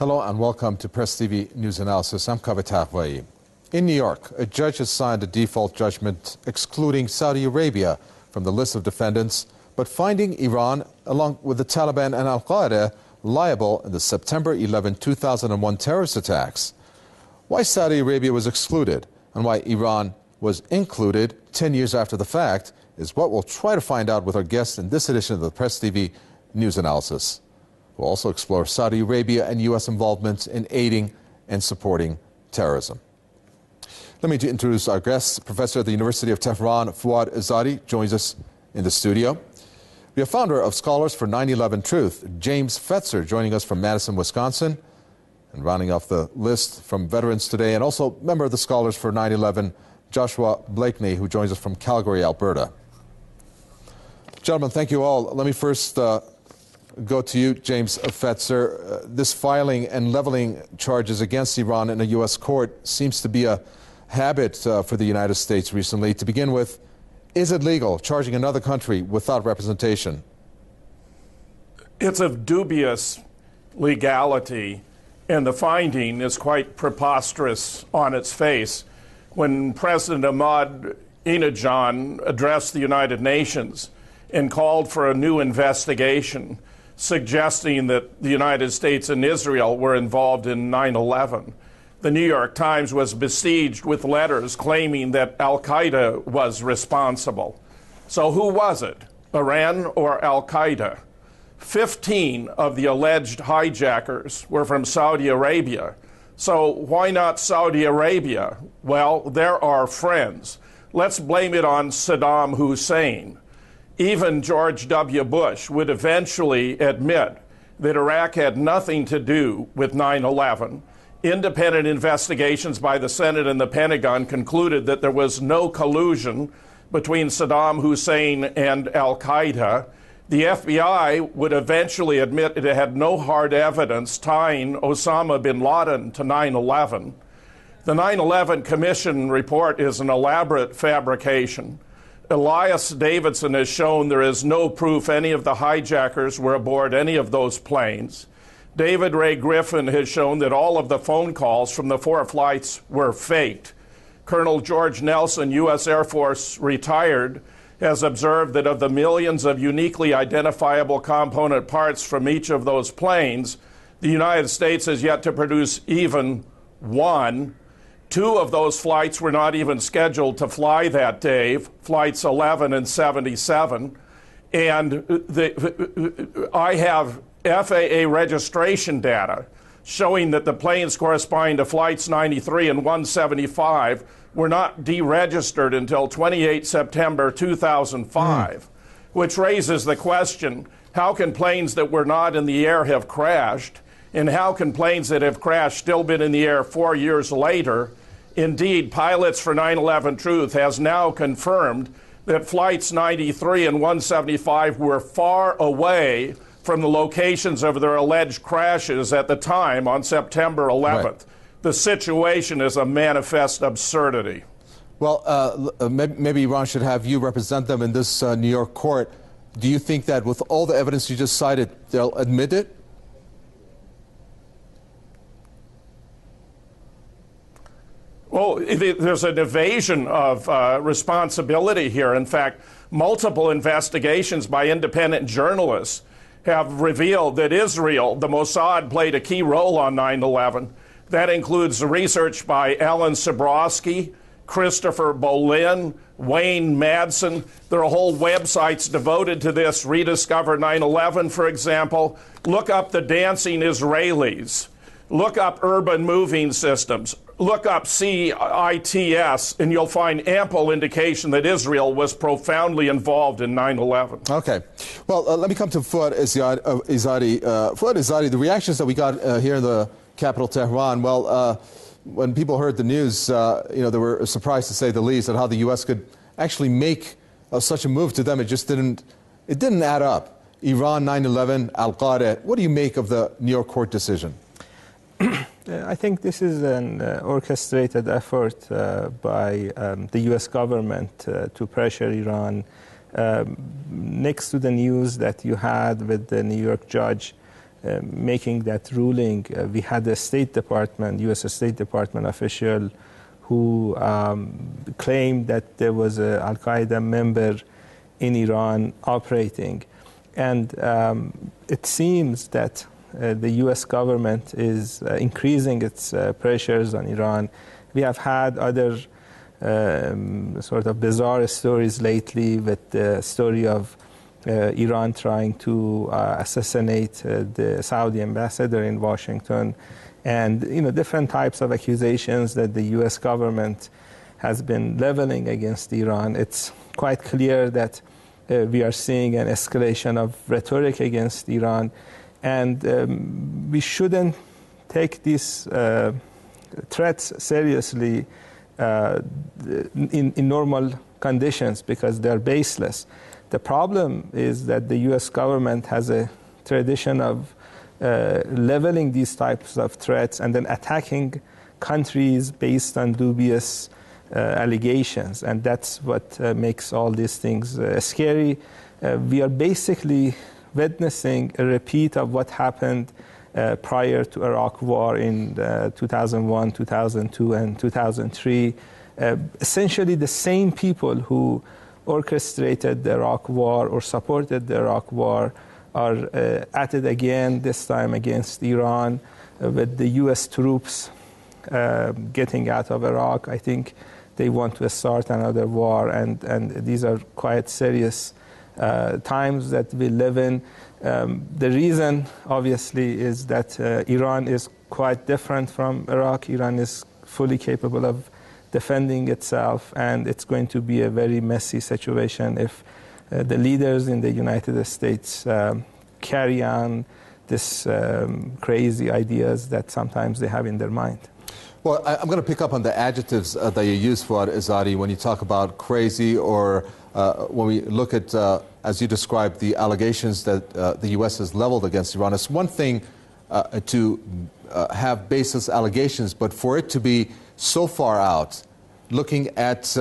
Hello and welcome to Press TV News Analysis. I'm Kaveh Taqvai. In New York, a judge has signed a default judgment excluding Saudi Arabia from the list of defendants, but finding Iran, along with the Taliban and al-Qaida, liable in the September 11, 2001 terrorist attacks. Why Saudi Arabia was excluded and why Iran was included 10 years after the fact is what we'll try to find out with our guests in this edition of the Press TV News Analysis. We'll also explore Saudi Arabia and U.S. involvement in aiding and supporting terrorism. Let me introduce our guest. Professor at the University of Tehran, Fouad Izzadi, joins us in the studio. We have founder of Scholars for 9/11 Truth, James Fetzer, joining us from Madison, Wisconsin. And rounding off the list from Veterans Today, and also member of the Scholars for 9/11, Joshua Blakeney, who joins us from Calgary, Alberta. Gentlemen, thank you all. Let me first go to you, James Fetzer. This filing and leveling charges against Iran in a U.S. court seems to be a habit for the United States recently. To begin with, is it legal charging another country without representation? It's of dubious legality, and the finding is quite preposterous on its face. When President Ahmadinejad addressed the United Nations and called for a new investigation, suggesting that the United States and Israel were involved in 9/11. The New York Times was besieged with letters claiming that al-Qaida was responsible. So who was it, Iran or al-Qaida? 15 of the alleged hijackers were from Saudi Arabia. So why not Saudi Arabia? Well, they're our friends. Let's blame it on Saddam Hussein. Even George W. Bush would eventually admit that Iraq had nothing to do with 9/11. Independent investigations by the Senate and the Pentagon concluded that there was no collusion between Saddam Hussein and al-Qaida. The FBI would eventually admit it had no hard evidence tying Osama bin Laden to 9/11. The 9/11 Commission report is an elaborate fabrication. Elias Davidson has shown there is no proof any of the hijackers were aboard any of those planes. David Ray Griffin has shown that all of the phone calls from the 4 flights were faked. Colonel George Nelson, U.S. Air Force retired, has observed that of the millions of uniquely identifiable component parts from each of those planes, the United States has yet to produce even one. 2 of those flights were not even scheduled to fly that day, flights 11 and 77. And I have FAA registration data showing that the planes corresponding to flights 93 and 175 were not deregistered until 28 September 2005, which raises the question, how can planes that were not in the air have crashed? And how can planes that have crashed still been in the air 4 years later? Indeed, Pilots for 9/11 Truth has now confirmed that flights 93 and 175 were far away from the locations of their alleged crashes at the time on September 11th. Right. The situation is a manifest absurdity. Well, maybe Iran should have you represent them in this New York court. Do you think that with all the evidence you just cited, they'll admit it? Well, there's an evasion of responsibility here. In fact, multiple investigations by independent journalists have revealed that Israel, the Mossad, played a key role on 9/11. That includes the research by Alan Sabrowski, Christopher Bolin, Wayne Madsen. There are whole websites devoted to this. Rediscover 9/11, for example. Look up the dancing Israelis. Look up urban moving systems. Look up CITS, and you'll find ample indication that Israel was profoundly involved in 9/11. Okay. Well, let me come to Fouad Izzadi. Fouad Izzadi, the reactions that we got here in the capital, Tehran, well, when people heard the news, they were surprised, to say the least, at how the U.S. could actually make such a move. To them, it didn't add up. Iran, 9/11, al-Qaida. What do you make of the New York court decision? I think this is an orchestrated effort by the U.S. government to pressure Iran. Next to the news that you had with the New York judge making that ruling. We had a State Department, U.S. State Department official who claimed that there was an al-Qaida member in Iran operating. And it seems that the U.S. government is increasing its pressures on Iran. We have had other sort of bizarre stories lately, with the story of Iran trying to assassinate the Saudi ambassador in Washington, and different types of accusations that the U.S. government has been leveling against Iran. It's quite clear that we are seeing an escalation of rhetoric against Iran, and we shouldn't take these threats seriously in normal conditions, because they're baseless. The problem is that the U.S. government has a tradition of leveling these types of threats and then attacking countries based on dubious allegations, and that's what makes all these things scary. We are basically witnessing a repeat of what happened prior to Iraq war in 2001, 2002, and 2003. Essentially the same people who orchestrated the Iraq war or supported the Iraq war are at it again, this time against Iran, with the U.S. troops getting out of Iraq. I think they want to start another war, and these are quite serious times that we live in. The reason, obviously, is that Iran is quite different from Iraq. Iran is fully capable of defending itself, and it's going to be a very messy situation if the leaders in the United States carry on this crazy ideas that sometimes they have in their mind. Well, I'm going to pick up on the adjectives that you use, Fuad Izzadi, when you talk about crazy, or when we look at, as you described, the allegations that the U.S. has leveled against Iran. It's one thing to have baseless allegations, but for it to be so far out, looking at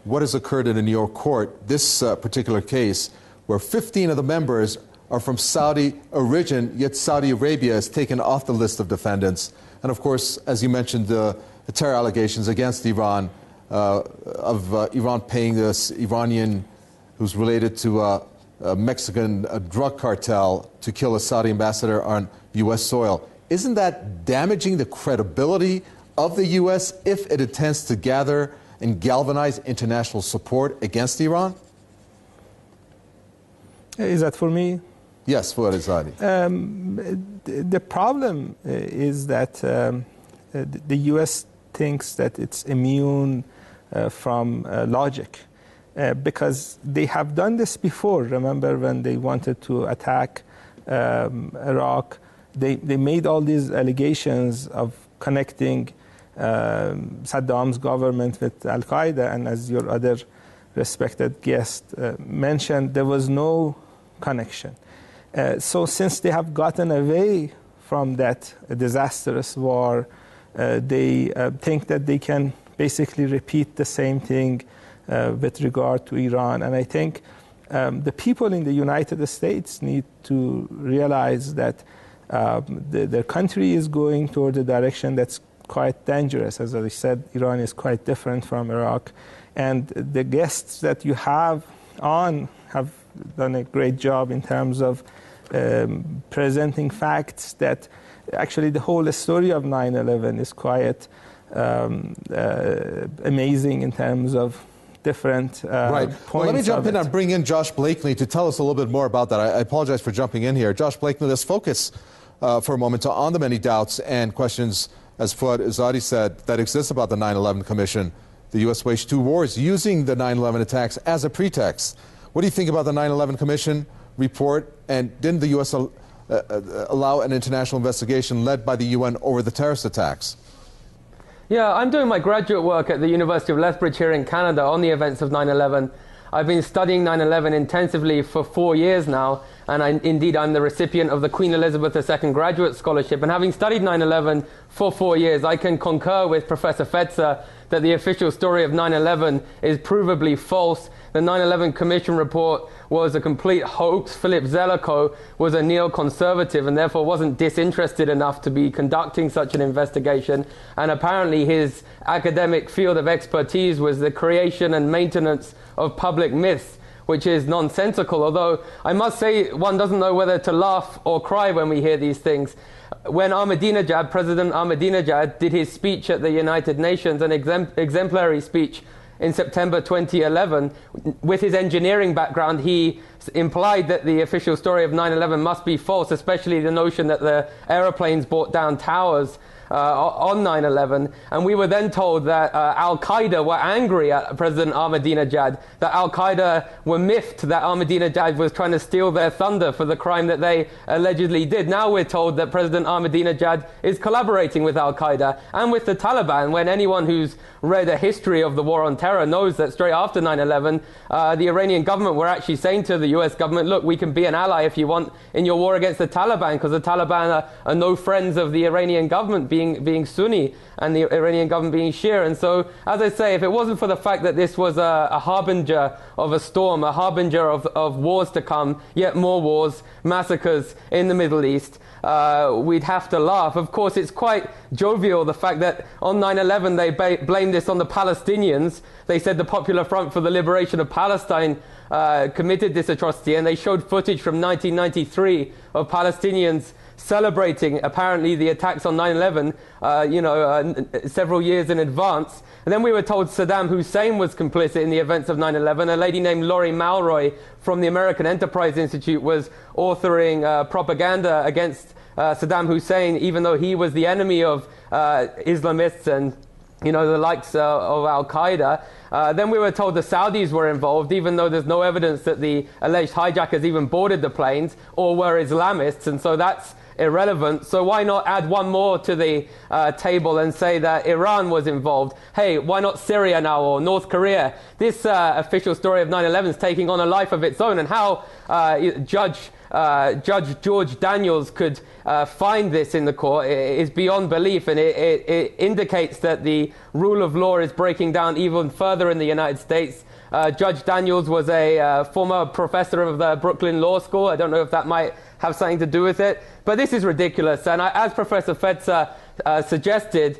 what has occurred in a New York court, this particular case, where 15 of the members are from Saudi origin, yet Saudi Arabia is taken off the list of defendants. And of course, as you mentioned, the terror allegations against Iran, of Iran paying this Iranian who's related to a Mexican drug cartel to kill a Saudi ambassador on U.S. soil. Isn't that damaging the credibility of the U.S. if it intends to gather and galvanize international support against Iran? Is that for me? Yes, Fuad Izzadi. The problem is that the U.S. thinks that it's immune from logic, because they have done this before. Remember when they wanted to attack Iraq, they made all these allegations of connecting Saddam's government with al-Qaida, and as your other respected guest mentioned, there was no connection. So since they have gotten away from that disastrous war, they think that they can basically repeat the same thing with regard to Iran. And I think the people in the United States need to realize that their country is going toward a direction that's quite dangerous. As I said, Iran is quite different from Iraq. And the guests that you have on have done a great job in terms of presenting facts that actually the whole story of 9/11 is quite amazing in terms of different right. points. Well, let me jump in and bring in Josh Blakely to tell us a little bit more about that. I apologize for jumping in here. Josh Blakely, let's focus for a moment on the many doubts and questions, as Fuad Izzadi said, that exist about the 9/11 Commission. The U.S. waged two wars using the 9/11 attacks as a pretext. What do you think about the 9/11 Commission report, and didn't the U.S. allow an international investigation led by the UN over the terrorist attacks? Yeah, I'm doing my graduate work at the University of Lethbridge here in Canada on the events of 9/11. I've been studying 9/11 intensively for 4 years now, and indeed I'm the recipient of the Queen Elizabeth II Graduate Scholarship. And having studied 9/11 for 4 years, I can concur with Professor Fetzer that the official story of 9/11 is provably false. The 9/11 Commission report was a complete hoax. Philip Zelikow was a neoconservative and therefore wasn't disinterested enough to be conducting such an investigation. And apparently his academic field of expertise was the creation and maintenance of public myths, which is nonsensical. Although I must say, one doesn't know whether to laugh or cry when we hear these things. When President Ahmadinejad did his speech at the United Nations, an exemplary speech in September 2011, with his engineering background, he implied that the official story of 9/11 must be false, especially the notion that the aeroplanes brought down towers on 9/11, and we were then told that al-Qaida were angry at President Ahmadinejad, that al-Qaida were miffed that Ahmadinejad was trying to steal their thunder for the crime that they allegedly did. Now we're told that President Ahmadinejad is collaborating with al-Qaida and with the Taliban, when anyone who's read a history of the war on terror knows that straight after 9/11, the Iranian government were actually saying to the US government, look, we can be an ally if you want in your war against the Taliban, because the Taliban are no friends of the Iranian government, being Sunni and the Iranian government being Shia. And so, as I say, if it wasn't for the fact that this was a harbinger of a storm, a harbinger of wars to come, yet more wars, massacres in the Middle East, we'd have to laugh. Of course, it's quite jovial, the fact that on 9/11 they blamed this on the Palestinians. They said the Popular Front for the Liberation of Palestine committed this atrocity, and they showed footage from 1993 of Palestinians celebrating apparently the attacks on 9/11, several years in advance. And then we were told Saddam Hussein was complicit in the events of 9/11. A lady named Laurie Malroy from the American Enterprise Institute was authoring propaganda against Saddam Hussein, even though he was the enemy of Islamists and the likes of al-Qaida. Then we were told the Saudis were involved, even though there's no evidence that the alleged hijackers even boarded the planes or were Islamists, and so that's irrelevant. So why not add one more to the table and say that Iran was involved? Hey, why not Syria now, or North Korea? This official story of 9/11 is taking on a life of its own, and how Judge George Daniels could find this in the court is beyond belief, and it indicates that the rule of law is breaking down even further in the United States. Judge Daniels was a former professor of the Brooklyn Law School. I don't know if that might have something to do with it, but this is ridiculous. And as Professor Fetzer suggested,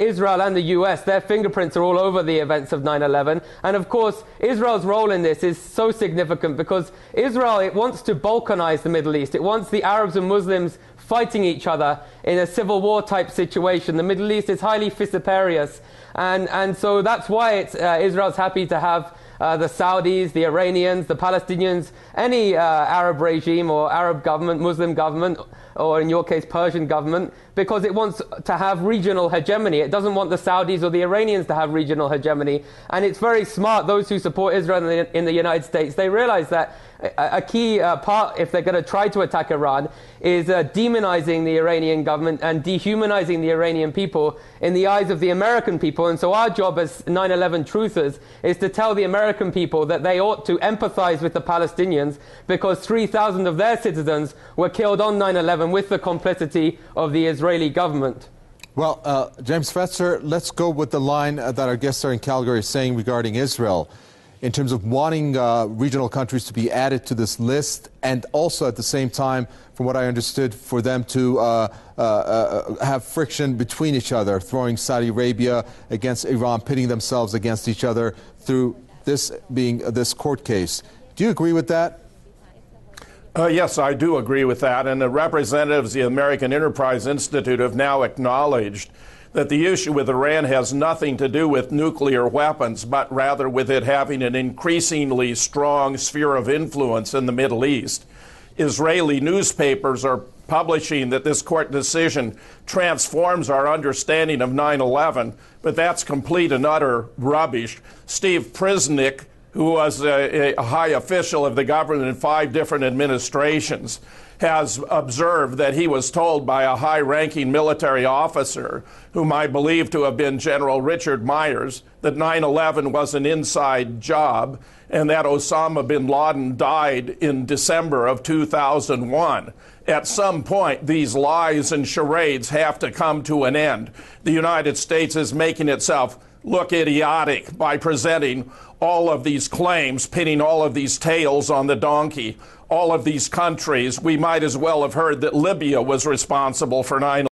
Israel and the US, their fingerprints are all over the events of 9/11. And of course, Israel's role in this is so significant because Israel, it wants to balkanize the Middle East. It wants the Arabs and Muslims fighting each other in a civil war type situation. The Middle East is highly vociferous. And so that's why Israel's happy to have the Saudis, the Iranians, the Palestinians, any Arab regime or Arab government, Muslim government, or in your case Persian government, because it wants to have regional hegemony. It doesn't want the Saudis or the Iranians to have regional hegemony. And it's very smart, those who support Israel in the United States, they realize that a key part, if they're going to try to attack Iran, is demonizing the Iranian government and dehumanizing the Iranian people in the eyes of the American people. And so our job as 9/11 truthers is to tell the American people that they ought to empathize with the Palestinians, because 3,000 of their citizens were killed on 9/11 with the complicity of the Israeli government. Well, James Fetzer, let's go with the line that our guest there in Calgary is saying regarding Israel, in terms of wanting regional countries to be added to this list, and also at the same time, from what I understood, for them to have friction between each other, throwing Saudi Arabia against Iran, pitting themselves against each other through this being this court case. Do you agree with that? Yes, I do agree with that. And the representatives of the American Enterprise Institute have now acknowledged that the issue with Iran has nothing to do with nuclear weapons, but rather with it having an increasingly strong sphere of influence in the Middle East. Israeli newspapers are publishing that this court decision transforms our understanding of 9/11, but that's complete and utter rubbish. Steve Prisnick, who was a high official of the government in 5 different administrations, has observed that he was told by a high-ranking military officer, whom I believe to have been General Richard Myers, that 9/11 was an inside job and that Osama bin Laden died in December of 2001. At some point, these lies and charades have to come to an end. The United States is making itself look idiotic by presenting all of these claims, pinning all of these tails on the donkey, all of these countries. We might as well have heard that Libya was responsible for 9/11.